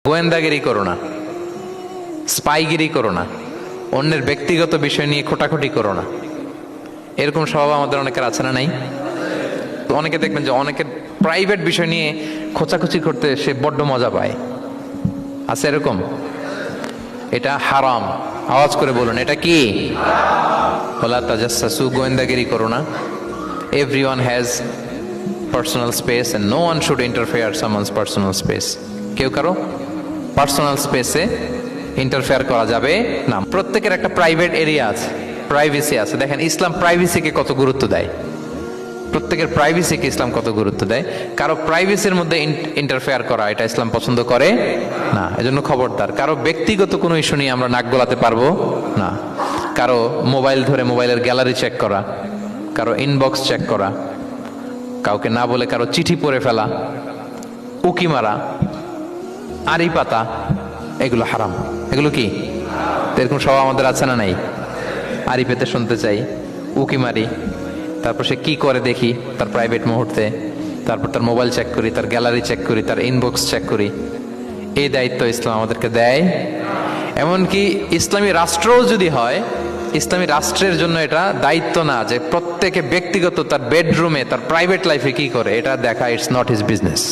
গোয়েন্দাগিরি করো না, স্পাইগিরি করো না, অন্যের ব্যক্তিগত বিষয় নিয়ে খোটাখুটি করো না। এরকম স্বভাব আমাদের অনেকের আছে না নাই? অনেকে দেখবেন যে অনেকের প্রাইভেট বিষয় নিয়ে খোঁচাখুচি করতে সে বড্ড মজা পায়। আছে এরকম? এটা হারাম। আওয়াজ করে বলুন, এটা কি? ওয়ালা তাজাসসু, গোয়েন্দাগিরি করো না। Everyone has personal space and no one should interfere someone's personal space. কেউ কারো পার্সোনাল স্পেসে ইন্টারফেয়ার করা যাবে না। প্রত্যেকের একটা প্রাইভেট এরিয়া আছে, প্রাইভেসি আছে। দেখেন ইসলাম প্রাইভেসিকে কত গুরুত্ব দেয়। প্রত্যেকের প্রাইভেসিকে ইসলাম কত গুরুত্ব দেয়। কারো প্রাইভেসির মধ্যে ইন্টারফেয়ার করা এটা ইসলাম পছন্দ করে না। এজন্য খবরদার, কারো ব্যক্তিগত কোনো ইস্যু নিয়ে আমরা নাক গলাতে পারবো না। কারো মোবাইল ধরে মোবাইলের গ্যালারি চেক করা, কারো ইনবক্স চেক করা, কাউকে না বলে কারো চিঠি পড়ে ফেলা, উকি মারা, আড়ি পাতা, এগুলো হারাম। এগুলো কি? এরকম সব আমাদের আছে না নাই? আড়ি পেতে শুনতে চাই, উকি মারি, তারপর সে কি করে দেখি তার প্রাইভেট মুহূর্তে, তারপর তার মোবাইল চেক করি, তার গ্যালারি চেক করি, তার ইনবক্স চেক করি। এই দায়িত্ব ইসলাম আমাদেরকে দেয়। এমনকি ইসলামী রাষ্ট্রও যদি হয়, ইসলামী রাষ্ট্রের জন্য এটা দায়িত্ব না যে প্রত্যেকে ব্যক্তিগত তার বেডরুমে তার প্রাইভেট লাইফে কি করে এটা দেখা। It's not his business.